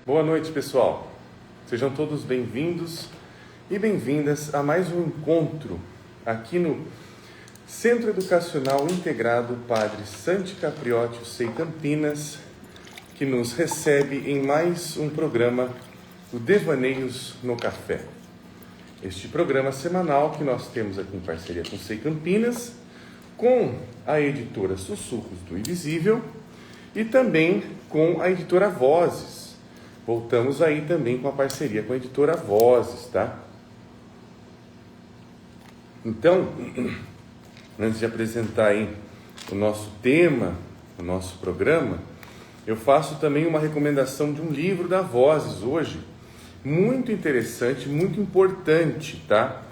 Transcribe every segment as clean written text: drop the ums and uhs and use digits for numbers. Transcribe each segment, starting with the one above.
Boa noite, pessoal. Sejam todos bem-vindos e bem-vindas a mais um encontro aqui no Centro Educacional Integrado Padre Santi Capriotti Sei Campinas, que nos recebe em mais um programa do Devaneios no Café. Este programa semanal que nós temos aqui em parceria com Sei Campinas, com a editora Sussurros do Invisível e também com a editora Vozes. Voltamos aí também com a parceria com a editora Vozes, tá? Então, antes de apresentar aí o nosso tema, o nosso programa, eu faço também uma recomendação de um livro da Vozes hoje, muito interessante, muito importante, tá?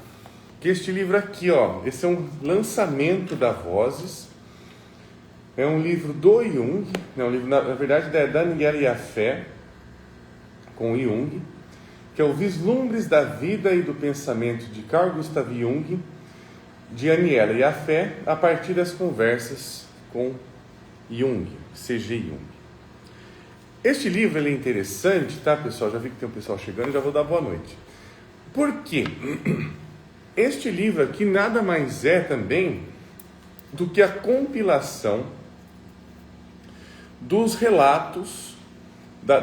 Que este livro aqui, ó, esse é um lançamento da Vozes, é um livro do Jung, é um livro, na verdade, é da Aniela Yafé, com Jung, que é o Vislumbres da Vida e do Pensamento de Carl Gustav Jung, de Aniela Yafé, a partir das conversas com Jung, C.G. Jung. Este livro ele é interessante, tá, pessoal? Já vi que tem um pessoal chegando, já vou dar boa noite. Por quê? Este livro aqui nada mais é também do que a compilação dos relatos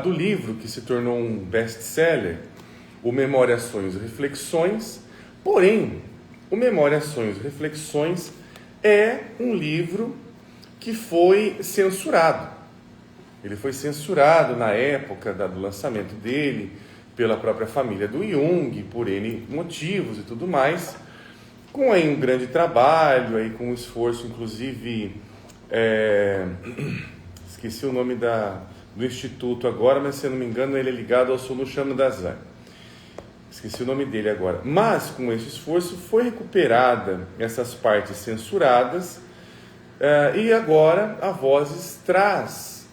do livro que se tornou um best-seller, o Memória, Sonhos e Reflexões. Porém, o Memória, Sonhos e Reflexões é um livro que foi censurado. Ele foi censurado na época do lançamento dele, pela própria família do Jung, por N motivos e tudo mais, com aí um grande trabalho, aí com um esforço, inclusive, esqueci o nome do instituto agora, mas se eu não me engano ele é ligado ao Sonuchano Dasan. Esqueci o nome dele agora. Mas com esse esforço foi recuperada essas partes censuradas e agora a Vozes traz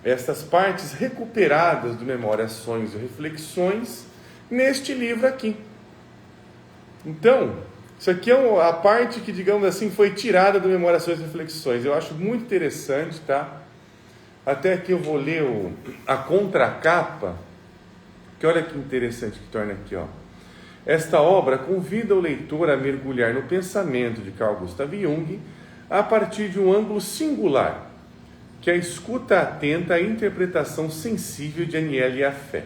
essas partes recuperadas do Memória, Sonhos e Reflexões neste livro aqui. Então, isso aqui é a parte que, digamos assim, foi tirada do Memória, Sonhos e Reflexões. Eu acho muito interessante, tá? Até aqui eu vou ler a contracapa, que olha que interessante que torna aqui, ó. Esta obra convida o leitor a mergulhar no pensamento de Carl Gustav Jung a partir de um ângulo singular, que é a escuta atenta à interpretação sensível de Aniela Yafé.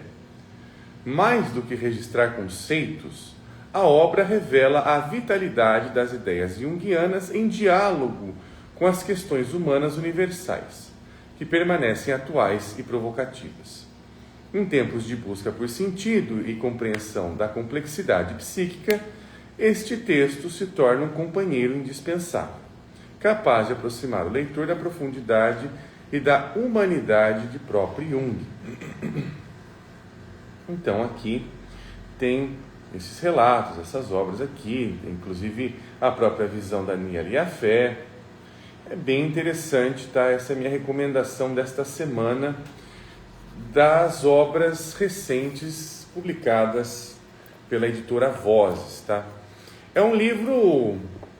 Mais do que registrar conceitos, a obra revela a vitalidade das ideias junguianas em diálogo com as questões humanas universais, que permanecem atuais e provocativas. Em tempos de busca por sentido e compreensão da complexidade psíquica, este texto se torna um companheiro indispensável, capaz de aproximar o leitor da profundidade e da humanidade de próprio Jung. Então aqui tem esses relatos, essas obras aqui, inclusive a própria visão da Aniela Yafé. É bem interessante, tá? Essa é a minha recomendação desta semana das obras recentes publicadas pela editora Vozes, tá? É um livro,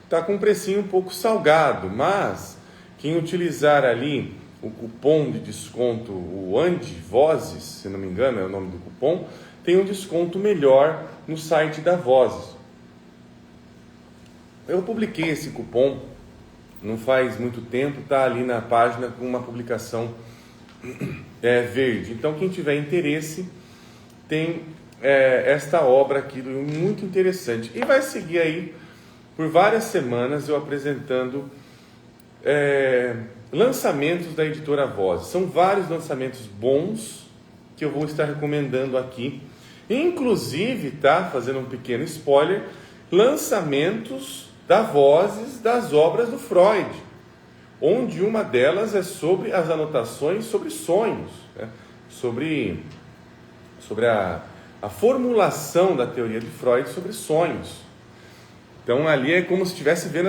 tá com um precinho um pouco salgado, mas quem utilizar ali o cupom de desconto, o ANDI Vozes, se não me engano é o nome do cupom, tem um desconto melhor no site da Vozes. Eu publiquei esse cupom não faz muito tempo, está ali na página com uma publicação verde. Então, quem tiver interesse, tem esta obra aqui, muito interessante. E vai seguir aí, por várias semanas, eu apresentando lançamentos da editora Vozes. São vários lançamentos bons que eu vou estar recomendando aqui. Inclusive, tá, fazendo um pequeno spoiler, lançamentos da Vozes das obras do Freud, onde uma delas é sobre as anotações sobre sonhos, né? sobre a formulação da teoria de Freud sobre sonhos. Então ali é como se estivesse vendo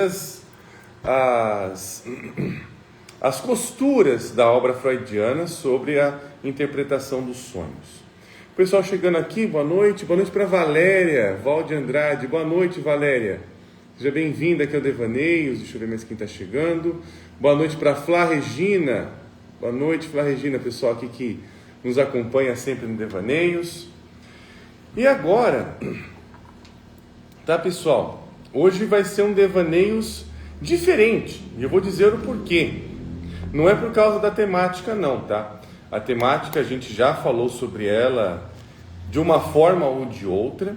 as costuras da obra freudiana sobre a interpretação dos sonhos. O pessoal chegando aqui, boa noite para Valéria, Valde Andrade, boa noite, Valéria. Seja bem-vinda aqui ao Devaneios, deixa eu ver mais quem está chegando. Boa noite para Flá Regina, boa noite, Flá Regina, pessoal aqui que nos acompanha sempre no Devaneios. E agora, tá, pessoal? Hoje vai ser um Devaneios diferente, e eu vou dizer o porquê. Não é por causa da temática não, tá? A temática a gente já falou sobre ela de uma forma ou de outra,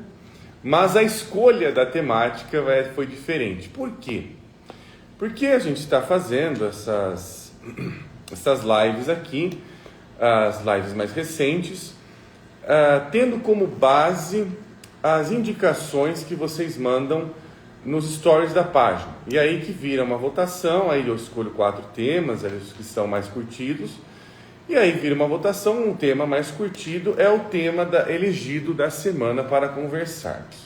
mas a escolha da temática foi diferente. Por quê? Porque a gente está fazendo essas lives aqui, as lives mais recentes, tendo como base as indicações que vocês mandam nos stories da página. E aí que vira uma votação, aí eu escolho 4 temas, os que são mais curtidos, e aí vira uma votação, um tema mais curtido é o tema elegido da semana para conversarmos.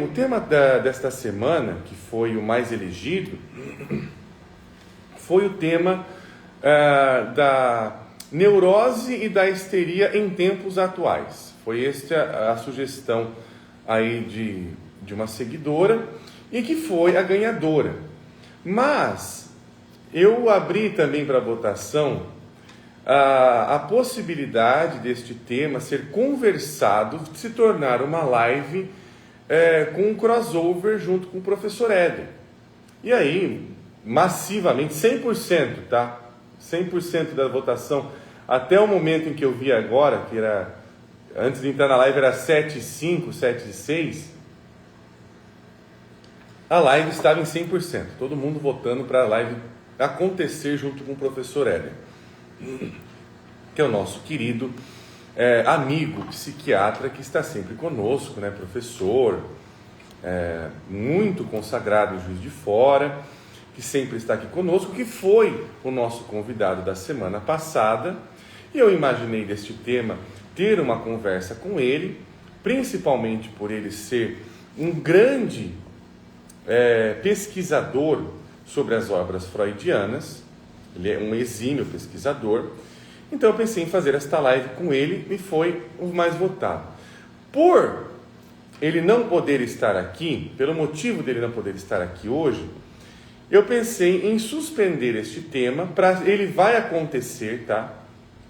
O tema desta semana, que foi o mais elegido, foi o tema da neurose e da histeria em tempos atuais. Foi esta a sugestão aí de uma seguidora e que foi a ganhadora. Mas eu abri também para votação a possibilidade deste tema ser conversado, se tornar uma live com um crossover junto com o professor Éder. E aí, massivamente, 100%, tá? 100% da votação, até o momento em que eu vi agora, que era, antes de entrar na live era 7,5, 7,6, a live estava em 100%, todo mundo votando para a live acontecer junto com o professor Éder, que é o nosso querido amigo psiquiatra que está sempre conosco, né? Professor, muito consagrado em Juiz de Fora, que sempre está aqui conosco, que foi o nosso convidado da semana passada, e eu imaginei deste tema ter uma conversa com ele, principalmente por ele ser um grande pesquisador sobre as obras freudianas, ele é um exímio pesquisador, então eu pensei em fazer esta live com ele e foi o mais votado. Por ele não poder estar aqui, pelo motivo dele não poder estar aqui hoje, eu pensei em suspender este tema, ele vai acontecer, tá?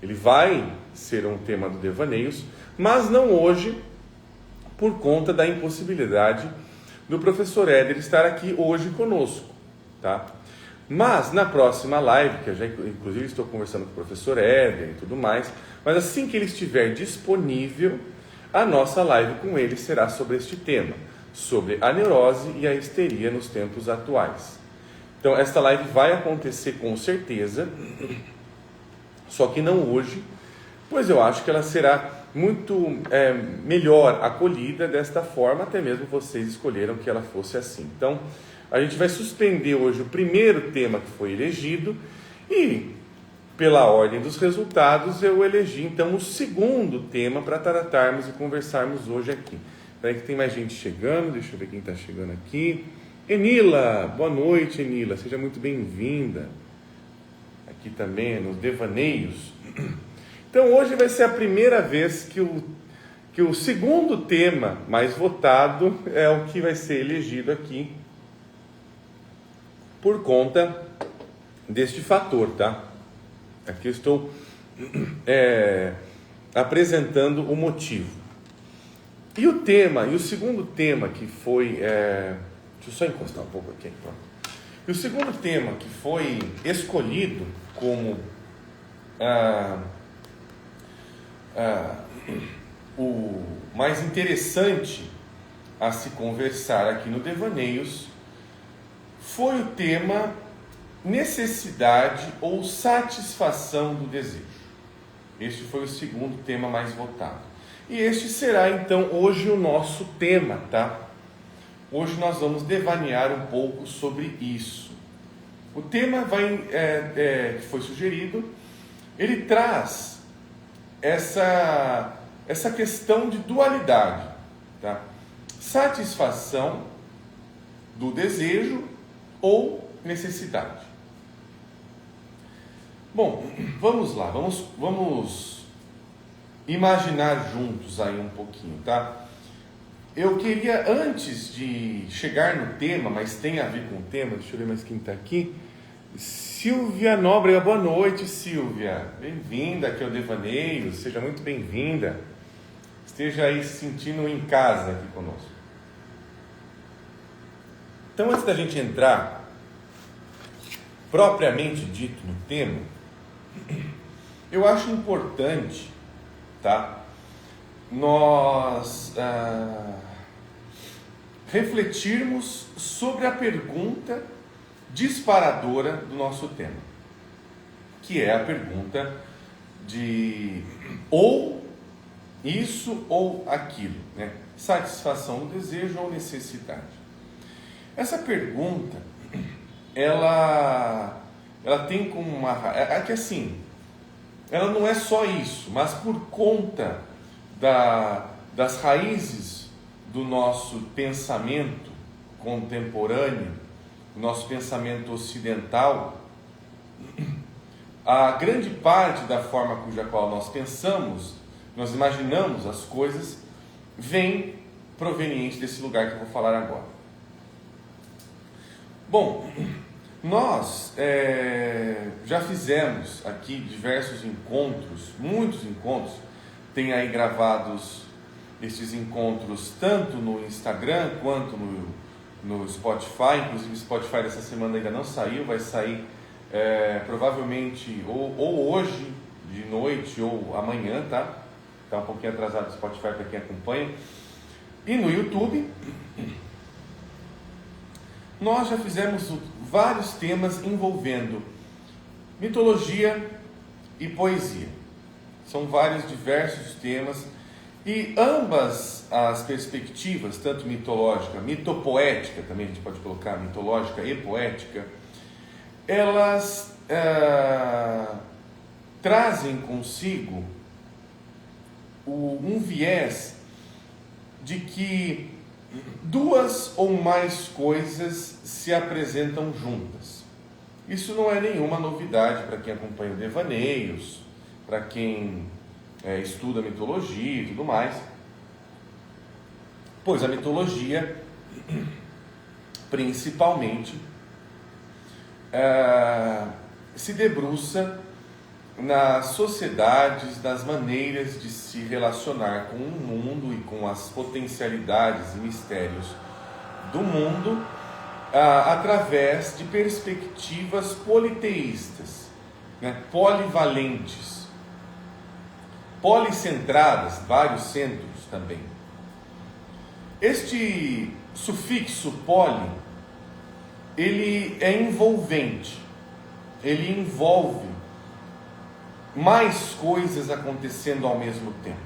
Ele vai ser um tema do Devaneios, mas não hoje, por conta da impossibilidade do professor Éder estar aqui hoje conosco, tá? Mas na próxima live, que eu já inclusive estou conversando com o professor Éder e tudo mais, mas assim que ele estiver disponível, a nossa live com ele será sobre este tema, sobre a neurose e a histeria nos tempos atuais. Então esta live vai acontecer com certeza, só que não hoje, pois eu acho que ela será muito melhor acolhida desta forma, até mesmo vocês escolheram que ela fosse assim. Então, a gente vai suspender hoje o primeiro tema que foi elegido e, pela ordem dos resultados, eu elegi então o segundo tema para tratarmos e conversarmos hoje aqui. Espera aí que tem mais gente chegando, deixa eu ver quem está chegando aqui. Enila, boa noite, Enila, seja muito bem-vinda. Aqui também nos Devaneios. Então hoje vai ser a primeira vez que o segundo tema mais votado é o que vai ser elegido aqui por conta deste fator, tá? Aqui eu estou apresentando o motivo. E o segundo tema que foi... deixa eu só encostar um pouco aqui. Pronto. E o segundo tema que foi escolhido como o mais interessante a se conversar aqui no Devaneios foi o tema necessidade ou satisfação do desejo. Este foi o segundo tema mais votado. E este será então hoje o nosso tema, tá? Hoje nós vamos devanear um pouco sobre isso. O tema que foi sugerido, ele traz essa questão de dualidade, tá? Satisfação do desejo ou necessidade. Bom, vamos lá, vamos imaginar juntos aí um pouquinho, tá? Eu queria, antes de chegar no tema, mas tem a ver com o tema, deixa eu ver mais quem está aqui, Silvia Nóbrega, boa noite, Silvia. Bem-vinda aqui ao Devaneio, seja muito bem-vinda. Esteja aí se sentindo em casa aqui conosco. Então, antes da gente entrar propriamente dito no tema, eu acho importante, tá, nós refletirmos sobre a pergunta disparadora do nosso tema, que é a pergunta de ou isso ou aquilo, né? Satisfação do desejo ou necessidade. Essa pergunta, ela tem como uma... É que assim, ela não é só isso, mas por conta das raízes do nosso pensamento contemporâneo, do nosso pensamento ocidental, a grande parte da forma cuja qual nós pensamos, nós imaginamos as coisas, vem proveniente desse lugar que eu vou falar agora. Bom, nós já fizemos aqui diversos encontros, muitos encontros, tem aí gravados esses encontros tanto no Instagram quanto no Spotify. Inclusive o Spotify dessa semana ainda não saiu, vai sair provavelmente ou hoje de noite ou amanhã, tá? Está um pouquinho atrasado o Spotify para quem acompanha. E no YouTube, nós já fizemos vários temas envolvendo mitologia e poesia. São vários diversos temas e ambas as perspectivas, tanto mitológica, mitopoética também a gente pode colocar, mitológica e poética, elas trazem consigo um viés de que duas ou mais coisas se apresentam juntas. Isso não é nenhuma novidade para quem acompanha o Devaneios, para quem estuda mitologia e tudo mais, pois a mitologia, principalmente, se debruça nas sociedades, nas maneiras de se relacionar com o mundo e com as potencialidades e mistérios do mundo, através de perspectivas politeístas, né? Polivalentes, policentradas, vários centros também. Este sufixo poli, ele é envolvente, ele envolve mais coisas acontecendo ao mesmo tempo.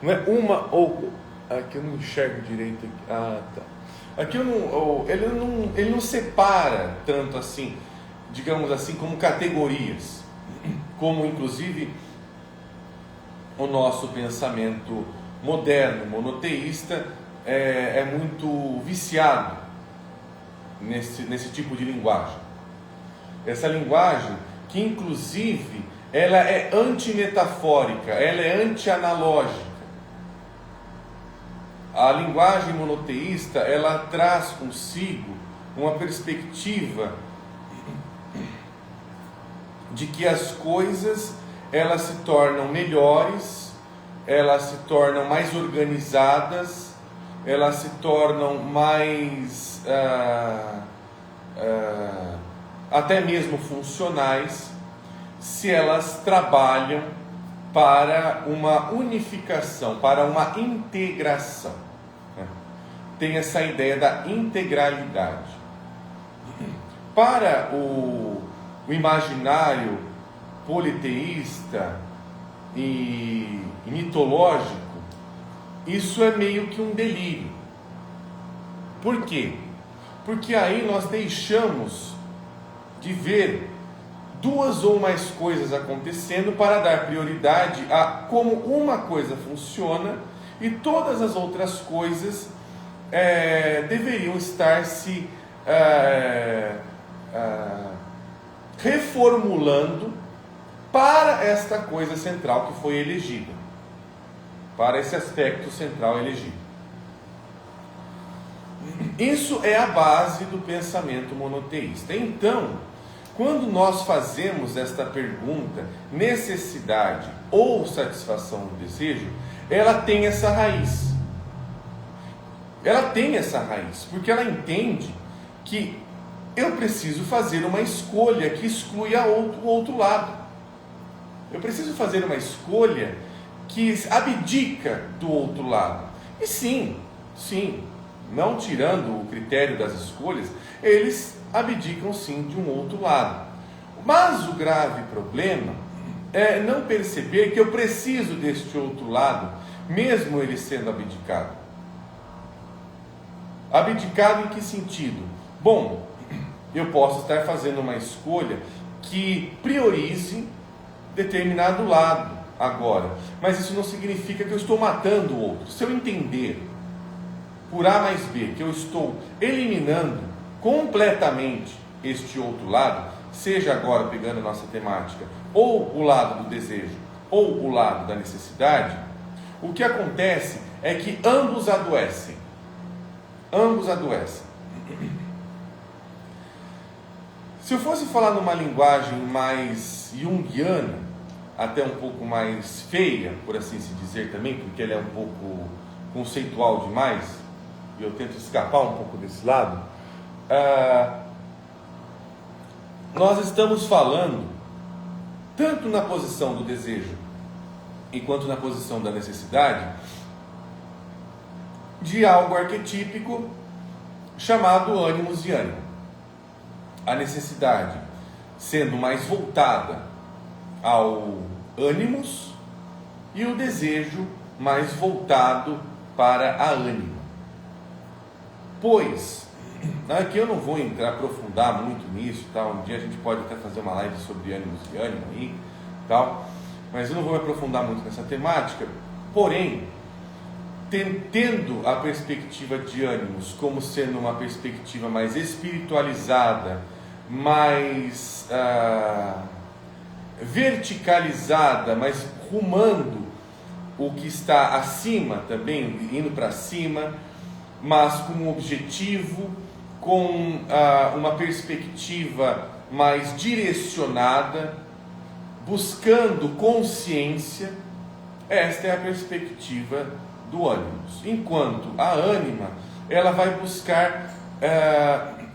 Não é uma ou... Aqui eu não enxergo direito. Tá. Aqui ele não separa tanto assim, digamos assim, como categorias, como inclusive o nosso pensamento moderno, monoteísta, é muito viciado nesse tipo de linguagem. Essa linguagem que inclusive ela é antimetafórica, ela é anti-analógica. A linguagem monoteísta, ela traz consigo uma perspectiva de que as coisas, elas se tornam melhores, elas se tornam mais organizadas, elas se tornam mais até mesmo funcionais, se elas trabalham para uma unificação, para uma integração. Tem essa ideia da integralidade. Para o imaginário politeísta e mitológico, isso é meio que um delírio. Por quê? Porque aí nós deixamos de ver duas ou mais coisas acontecendo para dar prioridade a como uma coisa funciona e todas as outras coisas deveriam estar se reformulando para esta coisa central que foi elegida, para esse aspecto central elegido. Isso é a base do pensamento monoteísta. Então, Quando nós fazemos esta pergunta, necessidade ou satisfação do desejo, ela tem essa raiz. Ela tem essa raiz, porque ela entende que eu preciso fazer uma escolha que exclui o outro lado. Eu preciso fazer uma escolha que abdica do outro lado. E sim, não tirando o critério das escolhas, eles abdicam sim de um outro lado. Mas o grave problema é não perceber que eu preciso deste outro lado, mesmo ele sendo abdicado. Abdicado em que sentido? Bom, eu posso estar fazendo uma escolha que priorize determinado lado agora, mas isso não significa que eu estou matando o outro. Se eu entender por A mais B que eu estou eliminando completamente este outro lado, seja agora pegando a nossa temática, ou o lado do desejo, ou o lado da necessidade, o que acontece é que ambos adoecem. Ambos adoecem. Se eu fosse falar numa linguagem mais junguiana, até um pouco mais feia, por assim se dizer também, porque ela é um pouco conceitual demais, e eu tento escapar um pouco desse lado, nós estamos falando, tanto na posição do desejo, enquanto na posição da necessidade, de algo arquetípico chamado ânimos e ânimo. A necessidade sendo mais voltada ao ânimos e o desejo mais voltado para a ânima. Pois, aqui eu não vou aprofundar muito nisso, tal. Um dia a gente pode até fazer uma live sobre ânimos e ânimo aí, tal. Mas eu não vou me aprofundar muito nessa temática. Porém, tendo a perspectiva de ânimos como sendo uma perspectiva mais espiritualizada, mais verticalizada, mas rumando o que está acima também, indo para cima, mas com um objetivo, com uma perspectiva mais direcionada, buscando consciência. Esta é a perspectiva do ânimos. Enquanto a ânima, ela vai buscar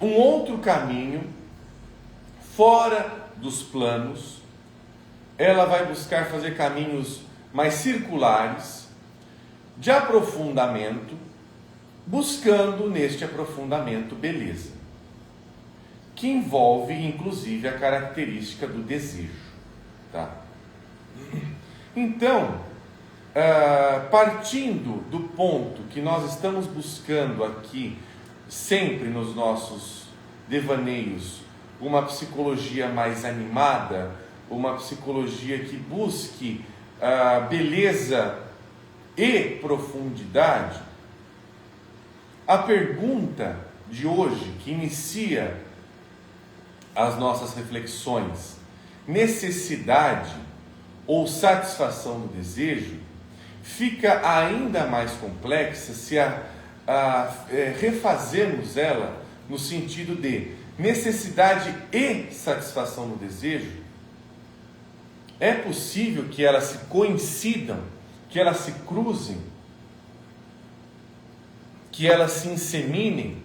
um outro caminho, fora dos planos. Ela vai buscar fazer caminhos mais circulares, de aprofundamento, buscando neste aprofundamento beleza, que envolve inclusive a característica do desejo, tá? Então, partindo do ponto que nós estamos buscando aqui, sempre nos nossos devaneios, uma psicologia mais animada, uma psicologia que busque beleza e profundidade, a pergunta de hoje, que inicia as nossas reflexões, necessidade ou satisfação do desejo, fica ainda mais complexa se refazermos ela no sentido de necessidade e satisfação do desejo. É possível que elas se coincidam, que elas se cruzem, que elas se inseminem,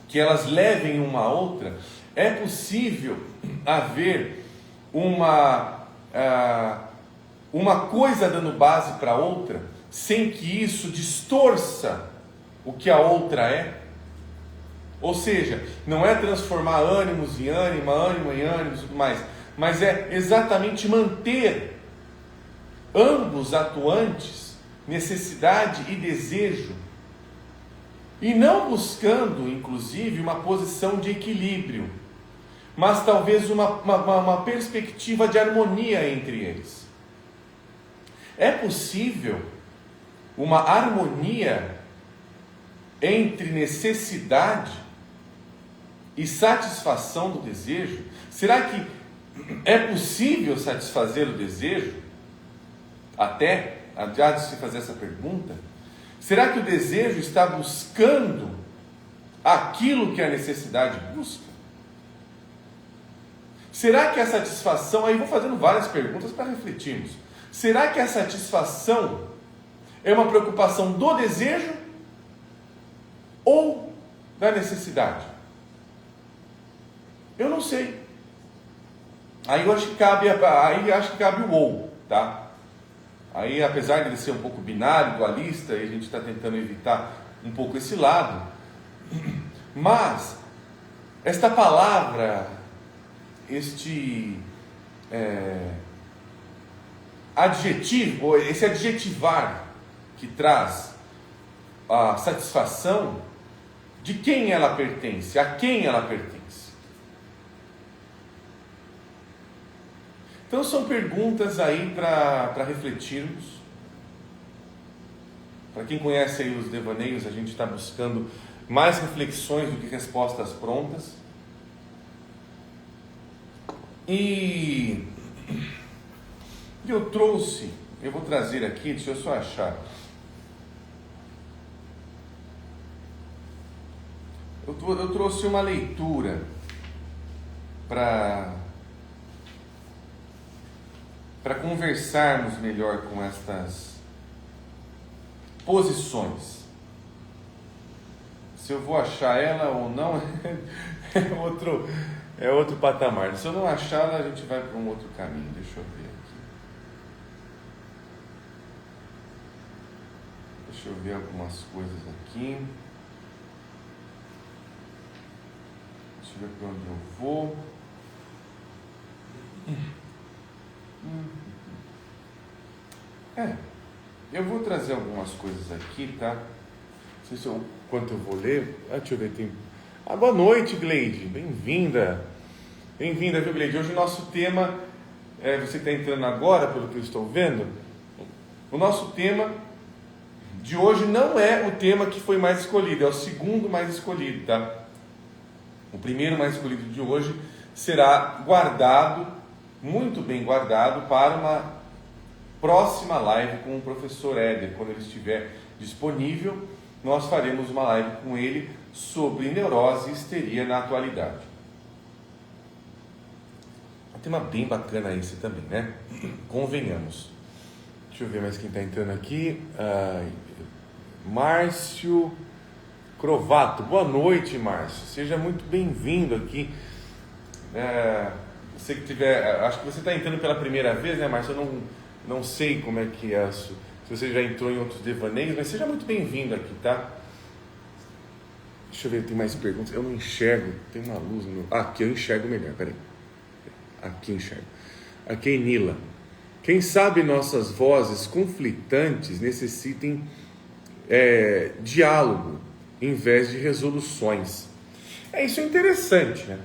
que elas levem uma a outra? É possível haver uma coisa dando base para outra, sem que isso distorça o que a outra é? Ou seja, não é transformar ânimos em ânima, ânimo em ânimo e tudo mais, mas é exatamente manter ambos atuantes, necessidade e desejo, e não buscando, inclusive, uma posição de equilíbrio, mas talvez uma perspectiva de harmonia entre eles. É possível uma harmonia entre necessidade e satisfação do desejo? Será que é possível satisfazer o desejo? Até de se fazer essa pergunta, será que o desejo está buscando aquilo que a necessidade busca? Será que a satisfação, aí vou fazendo várias perguntas para refletirmos. Será que a satisfação é uma preocupação do desejo ou da necessidade? Eu não sei. Aí eu acho que cabe o ou, tá? Aí, apesar de ele ser um pouco binário, dualista, e a gente está tentando evitar um pouco esse lado, mas esta palavra, este adjetivo, ou esse adjetivar que traz a satisfação, de quem ela pertence, a quem ela pertence. Então são perguntas aí para refletirmos. Para quem conhece aí os devaneios, a gente está buscando mais reflexões do que respostas prontas. E eu vou trazer aqui, deixa eu só achar. Eu trouxe uma leitura para conversarmos melhor com estas posições. Se eu vou achar ela ou não é outro patamar. Se eu não achar ela, a gente vai para um outro caminho. Deixa eu ver aqui. Deixa eu ver algumas coisas aqui. Deixa eu ver para onde eu vou. Eu vou trazer algumas coisas aqui, tá? Não sei quanto eu vou ler. Deixa eu ver. Boa noite, Gleide. Bem-vinda. Bem-vinda, viu, Gleide? Hoje o nosso tema, você está entrando agora, pelo que eu estou vendo, o nosso tema de hoje não é o tema que foi mais escolhido, é o segundo mais escolhido, tá? O primeiro mais escolhido de hoje será guardado, muito bem guardado, para uma próxima live com o professor Éder. Quando ele estiver disponível, nós faremos uma live com ele sobre neurose e histeria na atualidade. Um tema bem bacana esse também, né? Convenhamos. Deixa eu ver mais quem está entrando aqui. Márcio Crovato. Boa noite, Márcio. Seja muito bem-vindo aqui. Você que tiver, acho que você está entrando pela primeira vez, né, Márcio? Eu não sei como é que é, se você já entrou em outros devaneios, mas seja muito bem-vindo aqui, tá? Deixa eu ver, tem mais perguntas. Eu não enxergo, tem uma luz no meu... aqui eu enxergo melhor, peraí. Aqui enxergo. Aqui é Nila. Quem sabe nossas vozes conflitantes necessitem diálogo em vez de resoluções. Isso é interessante, né?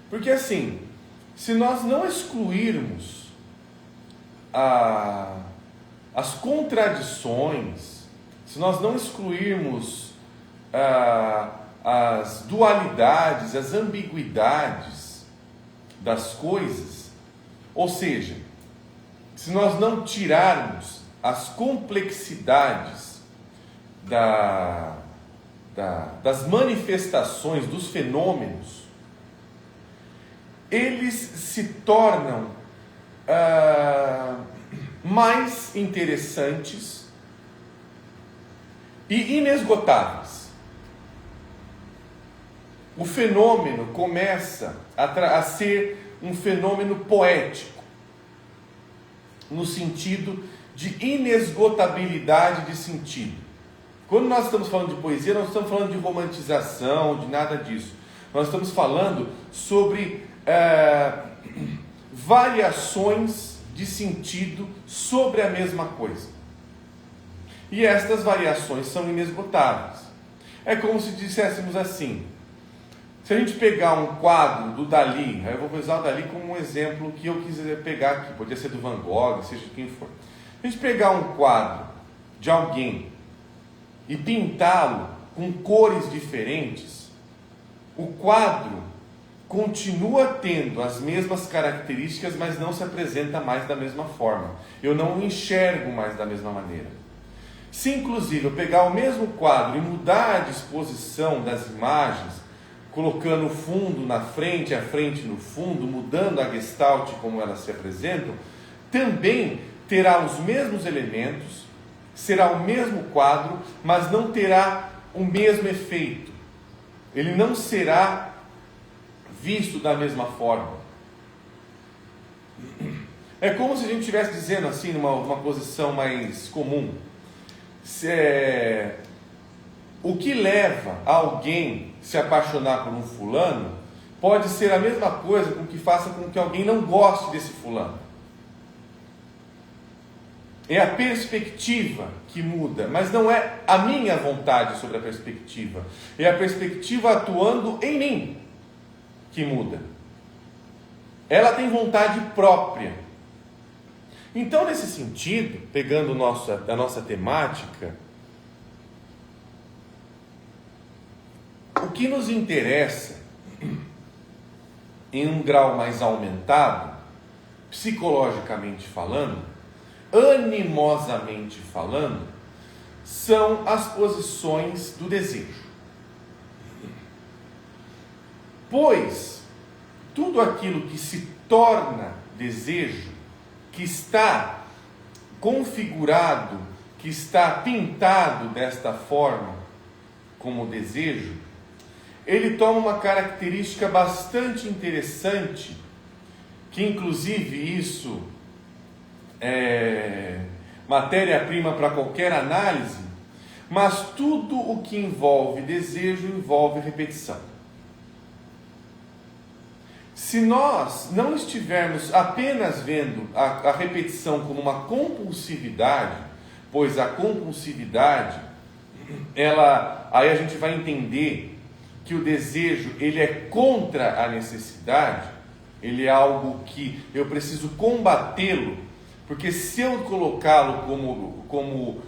Porque assim, se nós não excluirmos as contradições, se nós não excluirmos as dualidades, as ambiguidades das coisas, ou seja, se nós não tirarmos as complexidades das manifestações, dos fenômenos, eles se tornam mais interessantes e inesgotáveis. O fenômeno começa a ser um fenômeno poético, no sentido de inesgotabilidade de sentido. Quando nós estamos falando de poesia, não estamos falando de romantização, de nada disso. Nós estamos falando sobre variações de sentido sobre a mesma coisa. E estas variações são inesgotáveis. É como se disséssemos assim: se a gente pegar um quadro do Dalí, eu vou usar o Dalí como um exemplo que eu quiser pegar aqui, podia ser do Van Gogh, seja quem for. Se a gente pegar um quadro de alguém e pintá-lo com cores diferentes, o quadro continua tendo as mesmas características, mas não se apresenta mais da mesma forma. Eu não o enxergo mais da mesma maneira. Se inclusive eu pegar o mesmo quadro e mudar a disposição das imagens, colocando o fundo na frente, a frente no fundo, mudando a gestalt como elas se apresentam, também terá os mesmos elementos, será o mesmo quadro, mas não terá o mesmo efeito. Ele não será visto da mesma forma. É como se a gente estivesse dizendo assim, numa posição mais comum. O que leva alguém se apaixonar por um fulano pode ser a mesma coisa com que faça com que alguém não goste desse fulano. É a perspectiva que muda, mas não é a minha vontade sobre a perspectiva. É a perspectiva atuando em mim que muda. Ela tem vontade própria. Então, nesse sentido, pegando a nossa temática, o que nos interessa, em um grau mais aumentado, psicologicamente falando, animosamente falando, são as posições do desejo. Pois tudo aquilo que se torna desejo, que está configurado, que está pintado desta forma como desejo, ele toma uma característica bastante interessante, que inclusive isso é matéria-prima para qualquer análise, mas tudo o que envolve desejo envolve repetição. Se nós não estivermos apenas vendo a repetição como uma compulsividade, pois a compulsividade, aí a gente vai entender que o desejo, ele é contra a necessidade, ele é algo que eu preciso combatê-lo, porque se eu colocá-lo como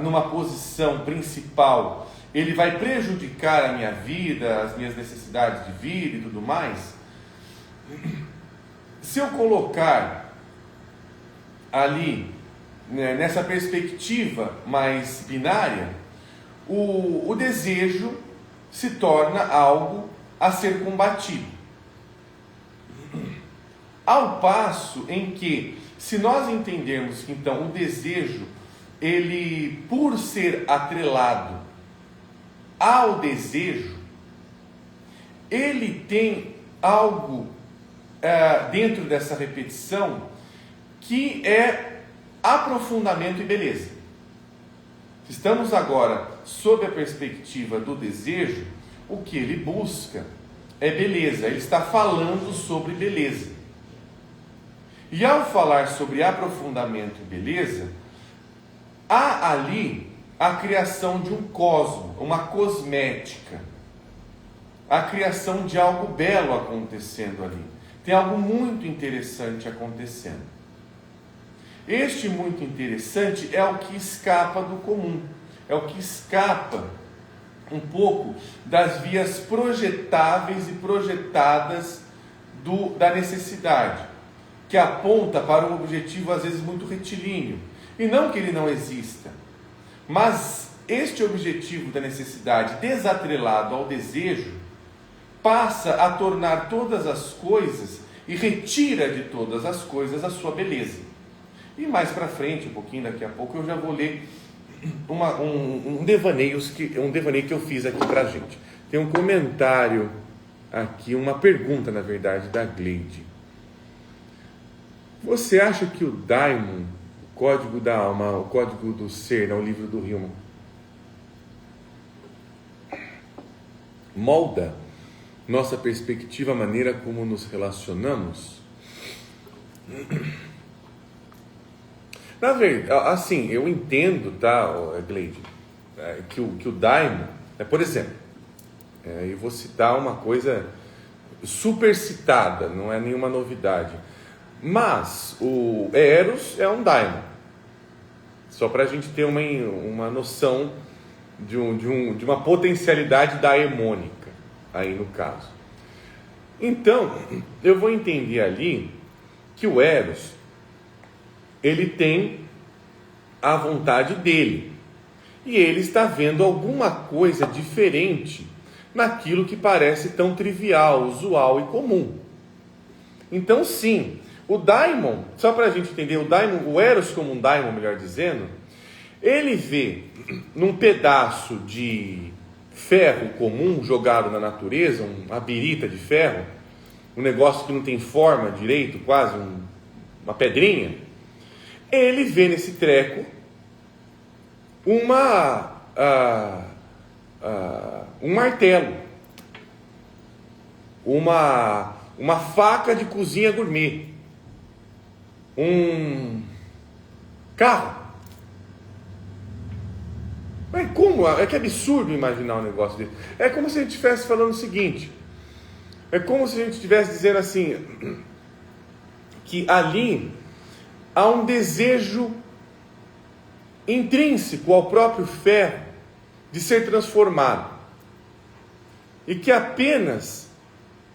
numa posição principal, ele vai prejudicar a minha vida, as minhas necessidades de vida e tudo mais. Se eu colocar ali, né, nessa perspectiva mais binária, o desejo se torna algo a ser combatido. Ao passo em que, se nós entendermos que então o desejo, ele, por ser atrelado ao desejo, ele tem algo dentro dessa repetição que é aprofundamento e beleza. Estamos agora sob a perspectiva do desejo, o que ele busca é beleza, ele está falando sobre beleza. E ao falar sobre aprofundamento e beleza, há ali a criação de um cosmo, uma cosmética, a criação de algo belo acontecendo ali. Tem algo muito interessante acontecendo. Este muito interessante é o que escapa do comum, é o que escapa um pouco das vias projetáveis e projetadas da necessidade, que aponta para um objetivo às vezes muito retilíneo, e não que ele não exista, mas este objetivo da necessidade desatrelado ao desejo passa a tornar todas as coisas e retira de todas as coisas a sua beleza. E mais para frente, um pouquinho daqui a pouco, eu já vou ler um devaneio que eu fiz aqui para a gente. Tem um comentário aqui, uma pergunta na verdade da Gleide. Você acha que o Daimon, o código da alma, o código do ser, o livro do Hillman, molda nossa perspectiva, a maneira como nos relacionamos? Na verdade, assim, eu entendo, tá, Gleide, que o Daimon, por exemplo, eu vou citar uma coisa super citada, não é nenhuma novidade, mas o Eros é um Daimon, só para a gente ter uma noção de uma potencialidade daemônica, aí no caso. Então, eu vou entender ali que o Eros, ele tem a vontade dele, e ele está vendo alguma coisa diferente naquilo que parece tão trivial, usual e comum. Então, sim, o daimon, só para a gente entender, o Eros como um daimon, melhor dizendo, ele vê num pedaço de ferro comum jogado na natureza, uma birita de ferro, um negócio que não tem forma direito, quase uma pedrinha, ele vê nesse treco um martelo, uma faca de cozinha gourmet, um carro. Mas como? É que absurdo imaginar um negócio desse. É como se a gente estivesse falando o seguinte, é como se a gente estivesse dizendo assim, que ali há um desejo intrínseco ao próprio ferro de ser transformado, e que apenas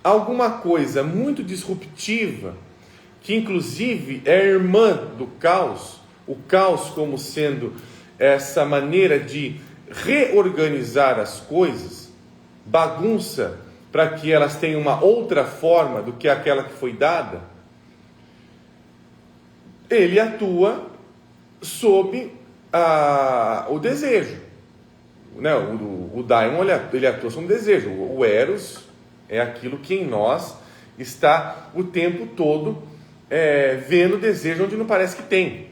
alguma coisa muito disruptiva, que inclusive é irmã do caos, o caos como sendo essa maneira de reorganizar as coisas, bagunça para que elas tenham uma outra forma do que aquela que foi dada, ele atua sob o desejo, né? O daimon ele atua sob um desejo. O Eros é aquilo que em nós está o tempo todo vendo o desejo onde não parece que tem.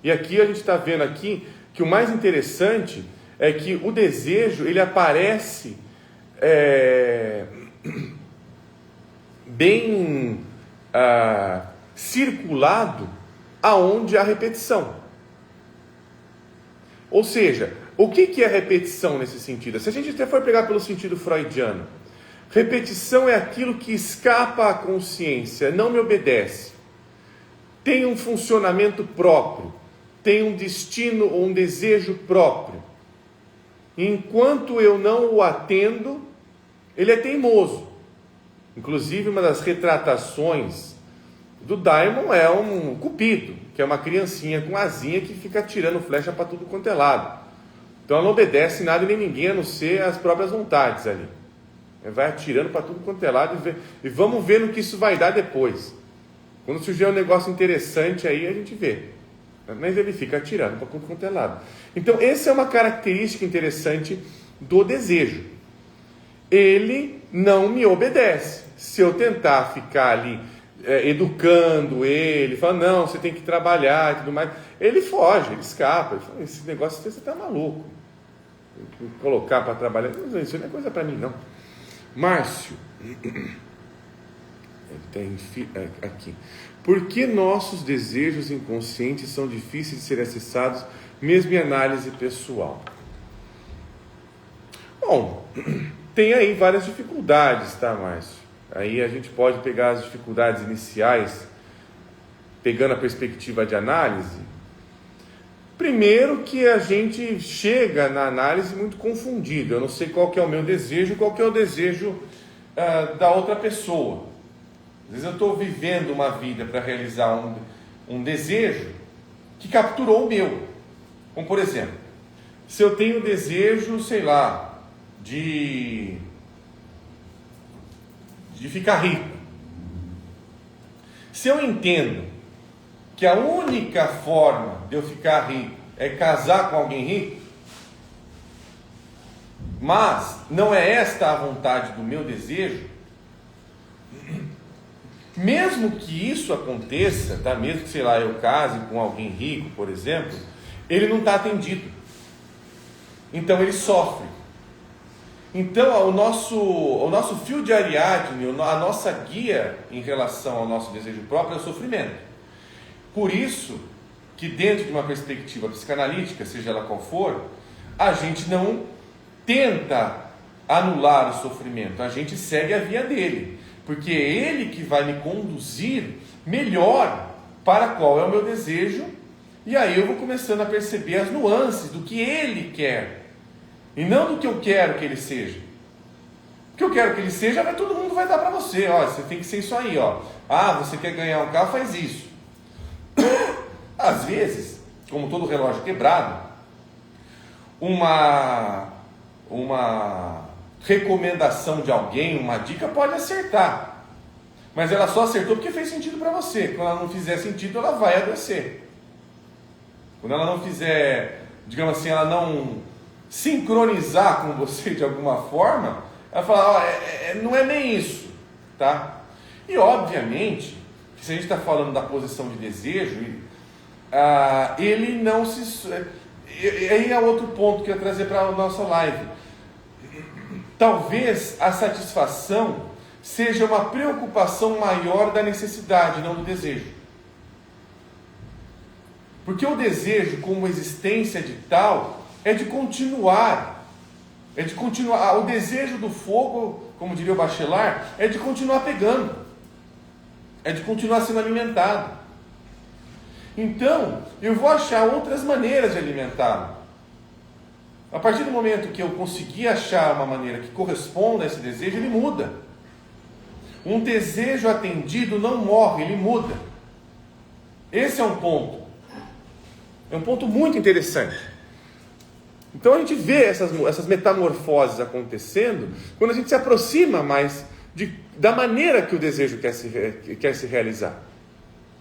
E aqui a gente está vendo aqui que o mais interessante é que o desejo ele aparece bem circulado aonde há repetição. Ou seja, o que é repetição nesse sentido? Se a gente até for pegar pelo sentido freudiano, repetição é aquilo que escapa à consciência, não me obedece, tem um funcionamento próprio, tem um destino ou um desejo próprio. Enquanto eu não o atendo, ele é teimoso. Inclusive, uma das retratações do daimon é um cupido, que é uma criancinha com asinha que fica atirando flecha para tudo quanto é lado. Então ela não obedece nada nem ninguém, a não ser as próprias vontades ali. Ela vai atirando para tudo quanto é lado e vamos ver no que isso vai dar depois. Quando surgir um negócio interessante aí, a gente vê. Mas ele fica atirando para tudo quanto é lado. Então essa é uma característica interessante do desejo. Ele não me obedece. Se eu tentar ficar ali educando ele, falando, não, você tem que trabalhar e tudo mais, ele foge, ele escapa, ele fala, esse negócio você está maluco, colocar para trabalhar, isso não é coisa para mim não. Márcio, tem aqui, por que nossos desejos inconscientes são difíceis de serem acessados, mesmo em análise pessoal? Bom, tem aí várias dificuldades, tá, Márcio? Aí a gente pode pegar as dificuldades iniciais, pegando a perspectiva de análise. Primeiro que a gente chega na análise muito confundido. Eu não sei qual que é o meu desejo, qual que é o desejo da outra pessoa. Às vezes eu estou vivendo uma vida para realizar um desejo que capturou o meu. Como por exemplo, se eu tenho desejo, sei lá, de ficar rico. Se eu entendo que a única forma de eu ficar rico é casar com alguém rico, mas não é esta a vontade do meu desejo, mesmo que isso aconteça, tá? Mesmo que, sei lá, eu case com alguém rico, por exemplo, ele não está atendido. Então ele sofre. Então, o nosso fio de Ariadne, a nossa guia em relação ao nosso desejo próprio é o sofrimento. Por isso, que dentro de uma perspectiva psicanalítica, seja ela qual for, a gente não tenta anular o sofrimento, a gente segue a via dele, porque é ele que vai me conduzir melhor para qual é o meu desejo, e aí eu vou começando a perceber as nuances do que ele quer. E não do que eu quero que ele seja. O que eu quero que ele seja, todo mundo vai dar para você. Ó, você tem que ser isso aí. Ó. Ah, você quer ganhar um carro, faz isso. Às vezes, como todo relógio quebrado, uma uma recomendação de alguém, uma dica, pode acertar. Mas ela só acertou porque fez sentido para você. Quando ela não fizer sentido, ela vai adoecer. Quando ela não fizer, digamos assim, ela não sincronizar com você de alguma forma, ela fala, não é nem isso, tá? E obviamente, que se a gente está falando da posição de desejo, ele não se... Aí é outro ponto que eu ia trazer para a nossa live. Talvez a satisfação seja uma preocupação maior da necessidade, não do desejo. Porque o desejo, como existência de tal, é de continuar. O desejo do fogo, como diria o Bachelard, é de continuar pegando. É de continuar sendo alimentado. Então, eu vou achar outras maneiras de alimentá-lo. A partir do momento que eu conseguir achar uma maneira que corresponda a esse desejo, ele muda. Um desejo atendido não morre, ele muda. Esse é um ponto. É um ponto muito interessante. Então a gente vê essas metamorfoses acontecendo quando a gente se aproxima mais da maneira que o desejo quer se realizar,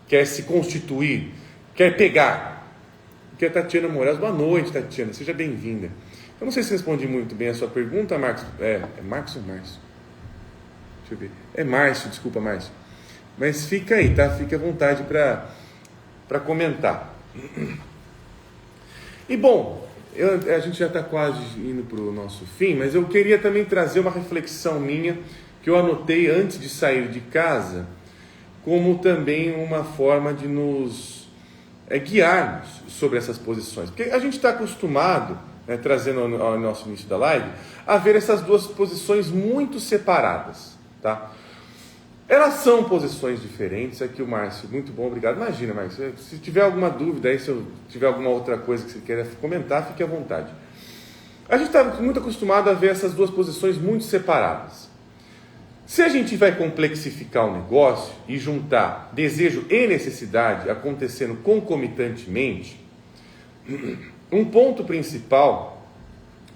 quer se constituir, quer pegar. Que é Tatiana Moraes. Boa noite, Tatiana, seja bem-vinda. Eu não sei se respondi muito bem a sua pergunta, Marcos. É Marcos ou Márcio? Deixa eu ver. É Márcio, desculpa, Márcio. Mas fica aí, tá? Fique à vontade para comentar. E bom, a gente já está quase indo para o nosso fim, mas eu queria também trazer uma reflexão minha que eu anotei antes de sair de casa, como também uma forma de nos guiarmos sobre essas posições. Porque a gente está acostumado, trazendo ao nosso início da live, a ver essas duas posições muito separadas, tá? Elas são posições diferentes. Aqui o Márcio, muito bom, obrigado. Imagina, Márcio, se tiver alguma dúvida aí, se eu tiver alguma outra coisa que você queira comentar, fique à vontade. A gente está muito acostumado a ver essas duas posições muito separadas. Se a gente vai complexificar o negócio e juntar desejo e necessidade acontecendo concomitantemente, um ponto principal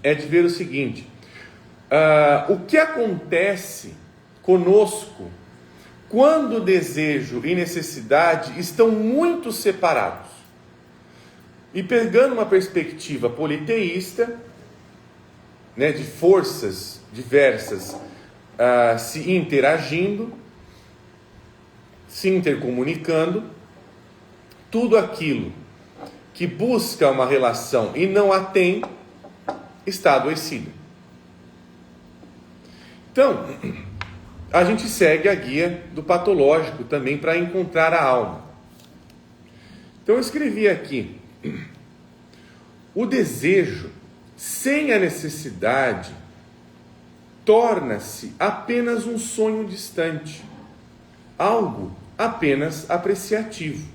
é de ver o seguinte: o que acontece conosco quando desejo e necessidade estão muito separados. E pegando uma perspectiva politeísta, de forças diversas se interagindo, se intercomunicando, tudo aquilo que busca uma relação e não a tem, está adoecido. Então, a gente segue a guia do patológico também para encontrar a alma. Então eu escrevi aqui: o desejo sem a necessidade torna-se apenas um sonho distante, algo apenas apreciativo.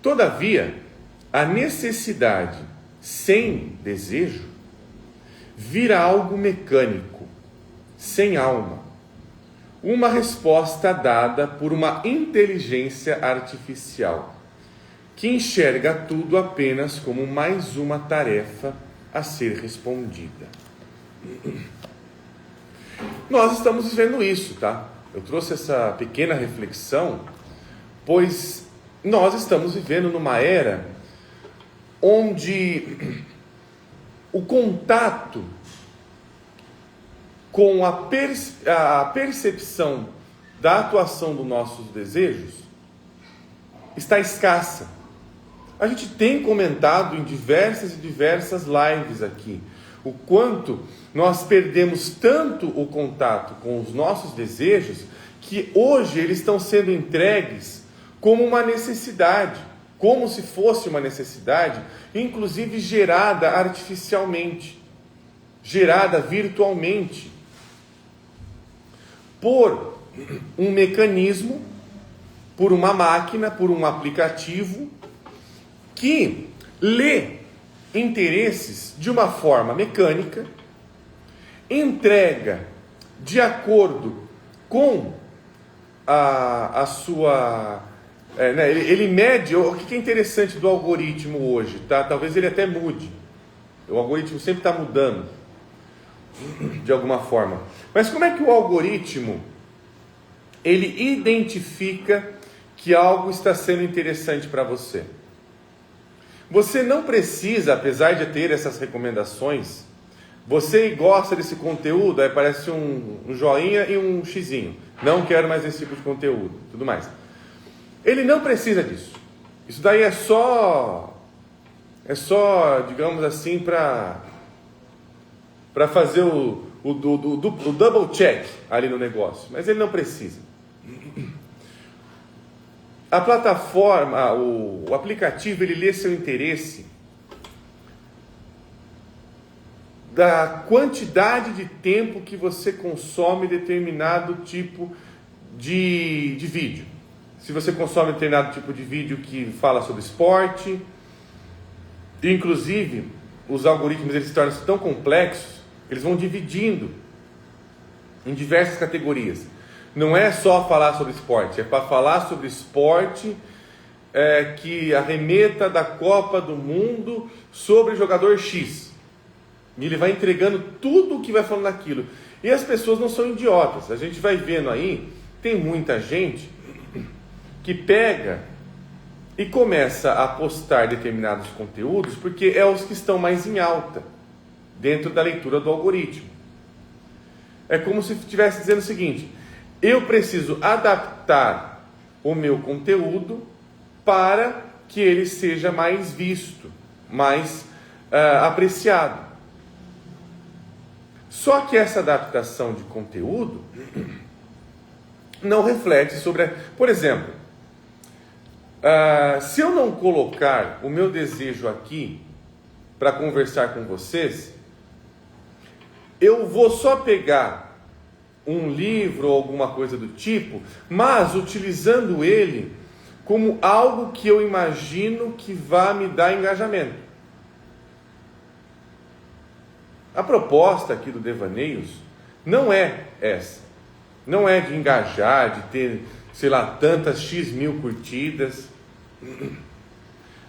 Todavia, a necessidade sem desejo vira algo mecânico, sem alma, uma resposta dada por uma inteligência artificial, que enxerga tudo apenas como mais uma tarefa a ser respondida. Nós estamos vivendo isso, tá? Eu trouxe essa pequena reflexão, pois nós estamos vivendo numa era onde o contato com a percepção da atuação dos nossos desejos está escassa. A gente tem comentado em diversas e diversas lives aqui o quanto nós perdemos tanto o contato com os nossos desejos que hoje eles estão sendo entregues como uma necessidade, como se fosse uma necessidade, inclusive gerada artificialmente, gerada virtualmente, por um mecanismo, por uma máquina, por um aplicativo que lê interesses de uma forma mecânica, entrega de acordo com a sua... ele mede. O que é interessante do algoritmo hoje, tá? Talvez ele até mude. O algoritmo sempre está mudando, de alguma forma. Mas como é que o algoritmo, ele identifica que algo está sendo interessante para você? Você não precisa, apesar de ter essas recomendações, você gosta desse conteúdo, aí aparece um joinha e um xizinho. Não quero mais esse tipo de conteúdo, tudo mais. Ele não precisa disso. Isso daí é só, digamos assim, para fazer o double check ali no negócio. Mas ele não precisa. A plataforma, o aplicativo, ele lê seu interesse da quantidade de tempo que você consome determinado tipo de vídeo. Se você consome determinado tipo de vídeo que fala sobre esporte, inclusive os algoritmos eles se tornam tão complexos, eles vão dividindo em diversas categorias. Não é só falar sobre esporte, é para falar sobre esporte que arremeta da Copa do Mundo sobre jogador X. E ele vai entregando tudo o que vai falando daquilo. E as pessoas não são idiotas. A gente vai vendo aí, tem muita gente que pega e começa a postar determinados conteúdos porque é os que estão mais em alta dentro da leitura do algoritmo. É como se estivesse dizendo o seguinte: eu preciso adaptar o meu conteúdo para que ele seja mais visto, mais apreciado. Só que essa adaptação de conteúdo não reflete sobre... Por exemplo, se eu não colocar o meu desejo aqui para conversar com vocês, eu vou só pegar um livro ou alguma coisa do tipo, mas utilizando ele como algo que eu imagino que vá me dar engajamento. A proposta aqui do Devaneios não é essa. Não é de engajar, de ter, sei lá, tantas X mil curtidas.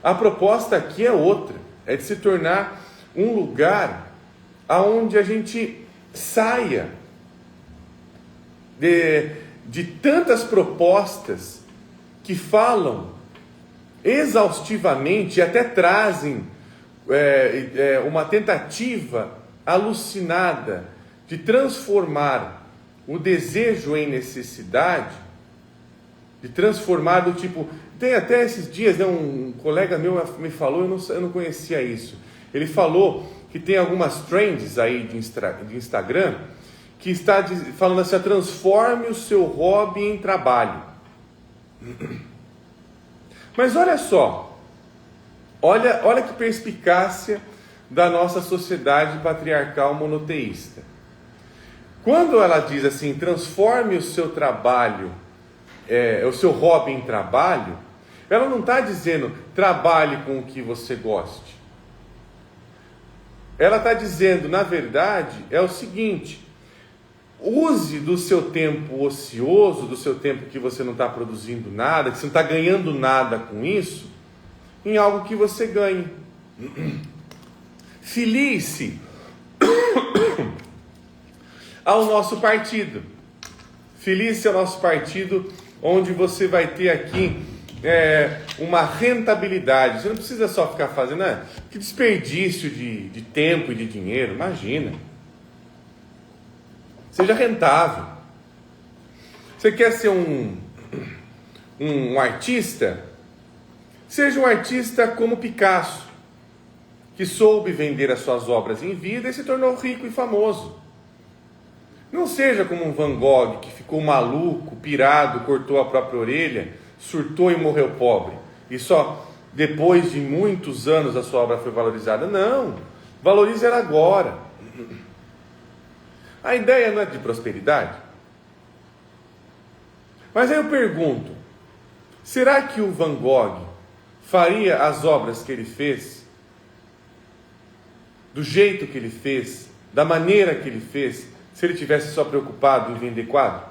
A proposta aqui é outra. É de se tornar um lugar onde a gente saia de tantas propostas que falam exaustivamente e até trazem uma tentativa alucinada de transformar o desejo em necessidade, de transformar do tipo... Tem até esses dias, né, um colega meu me falou, eu não conhecia isso. Ele falou que tem algumas trends aí de Instagram que está falando assim: transforme o seu hobby em trabalho. Mas olha só, olha que perspicácia da nossa sociedade patriarcal monoteísta. Quando ela diz assim, transforme o seu trabalho, o seu hobby em trabalho, ela não está dizendo trabalhe com o que você goste. Ela está dizendo, na verdade, é o seguinte: use do seu tempo ocioso, do seu tempo que você não está produzindo nada, que você não está ganhando nada com isso, em algo que você ganhe. Filie-se ao nosso partido. Filie-se ao nosso partido, onde você vai ter aqui uma rentabilidade. Você não precisa só ficar fazendo que desperdício de tempo e de dinheiro. Imagina. Seja rentável. Você quer ser um artista? Seja um artista como Picasso, que soube vender as suas obras em vida e se tornou rico e famoso. Não seja como um Van Gogh, que ficou maluco, pirado, cortou a própria orelha, surtou e morreu pobre. E só depois de muitos anos a sua obra foi valorizada. Não, valorize ela agora. A ideia não é de prosperidade? Mas aí eu pergunto, será que o Van Gogh faria as obras que ele fez do jeito que ele fez, da maneira que ele fez, se ele tivesse só preocupado em vender quadro?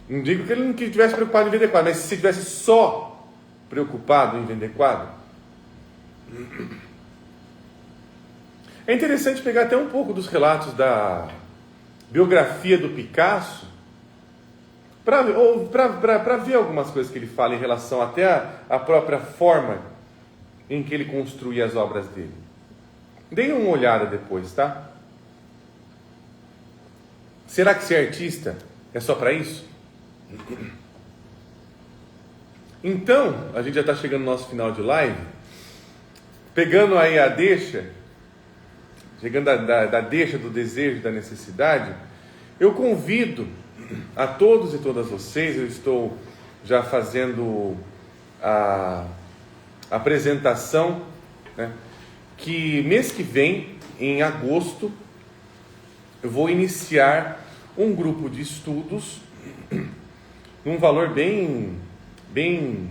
Não digo que ele não tivesse preocupado em vender quadro, mas se ele tivesse só preocupado em vender quadro? É interessante pegar até um pouco dos relatos da biografia do Picasso, para ver algumas coisas que ele fala em relação até à própria forma em que ele construía as obras dele. Deem uma olhada depois, tá? Será que ser artista é só para isso? Então, a gente já está chegando no nosso final de live, pegando aí a deixa, chegando da deixa do desejo, da necessidade, eu convido a todos e todas vocês, eu estou já fazendo a apresentação, né, que mês que vem, em agosto, eu vou iniciar um grupo de estudos, num valor bem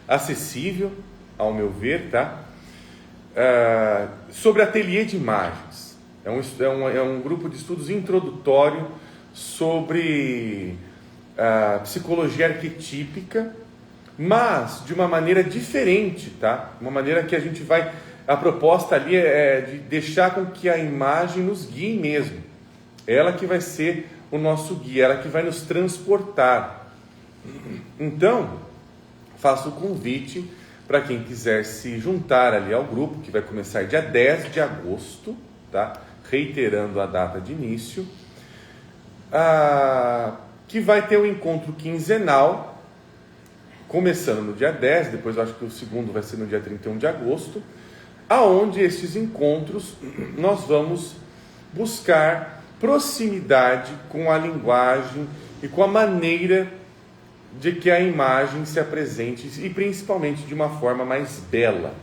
acessível, ao meu ver, tá? Sobre ateliê de imagens. É um grupo de estudos introdutório sobre psicologia arquetípica, mas de uma maneira diferente, tá? Uma maneira que a gente vai... A proposta ali é de deixar com que a imagem nos guie mesmo. Ela que vai ser o nosso guia, ela que vai nos transportar. Então, faço o convite para quem quiser se juntar ali ao grupo, que vai começar dia 10 de agosto, tá? Reiterando a data de início, que vai ter um encontro quinzenal, começando no dia 10, depois eu acho que o segundo vai ser no dia 31 de agosto, aonde esses encontros nós vamos buscar proximidade com a linguagem e com a maneira de que a imagem se apresente, e principalmente de uma forma mais bela.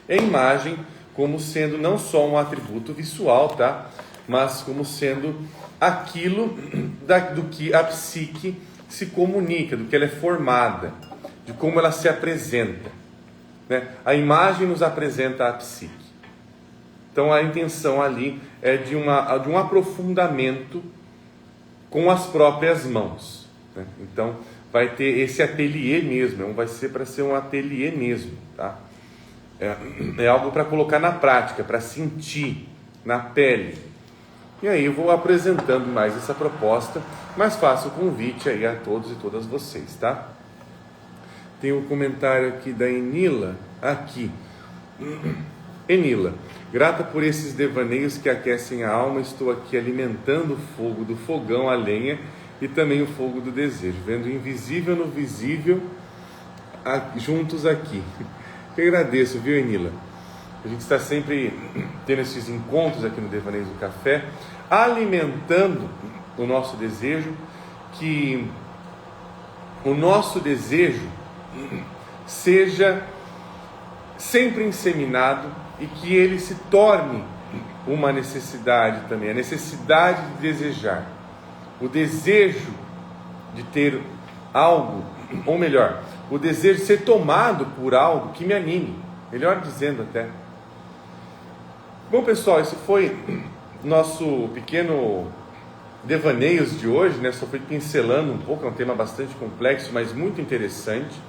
A imagem como sendo não só um atributo visual, tá? Mas como sendo aquilo do que a psique se comunica, do que ela é formada, de como ela se apresenta, né? A imagem nos apresenta a psique. Então a intenção ali é de um aprofundamento com as próprias mãos, né? Então vai ter esse ateliê mesmo, vai ser para ser um ateliê mesmo, tá? É algo para colocar na prática, para sentir na pele. E aí eu vou apresentando mais essa proposta, mas faço o convite aí a todos e todas vocês, tá? Tem um comentário aqui da Enila, aqui. Enila, grata por esses devaneios que aquecem a alma, estou aqui alimentando o fogo do fogão a lenha e também o fogo do desejo, vendo o invisível no visível juntos aqui. Eu agradeço, viu, Enila? A gente está sempre tendo esses encontros aqui no Devaneios do Café, alimentando o nosso desejo, que o nosso desejo seja sempre inseminado e que ele se torne uma necessidade também, a necessidade de desejar, o desejo de ter algo, ou melhor, o desejo de ser tomado por algo que me anime, melhor dizendo até. Bom, pessoal, esse foi nosso pequeno devaneios de hoje, né? Só fui pincelando um pouco, é um tema bastante complexo, mas muito interessante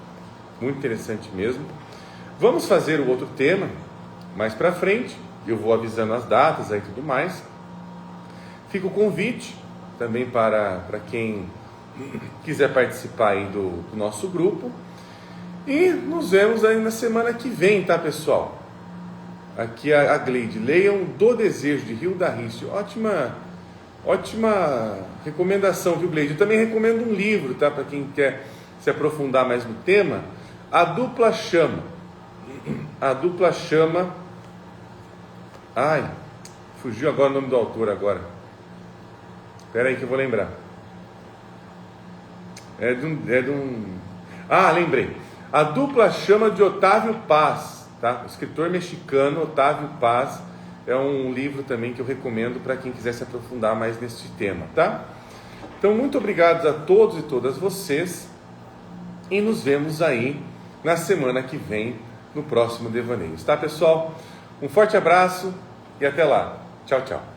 mesmo. Vamos fazer o outro tema mais para frente, eu vou avisando as datas aí e tudo mais. Fica o convite também para quem quiser participar aí do nosso grupo. E nos vemos aí na semana que vem, tá, pessoal? Aqui a Gleide, leiam Do Desejo, de Hilda Ricci. Ótima recomendação, viu, Gleide? Eu também recomendo um livro, tá? Para quem quer se aprofundar mais no tema. A Dupla Chama. A Dupla Chama. Ai, fugiu agora o nome do autor agora. Espera aí que eu vou lembrar. Lembrei. A Dupla Chama, de Otávio Paz, tá? O escritor mexicano Otávio Paz. É um livro também que eu recomendo para quem quiser se aprofundar mais neste tema, tá? Então, muito obrigado a todos e todas vocês. E nos vemos aí na semana que vem, no próximo Devaneios, tá, pessoal? Um forte abraço e até lá. Tchau, tchau.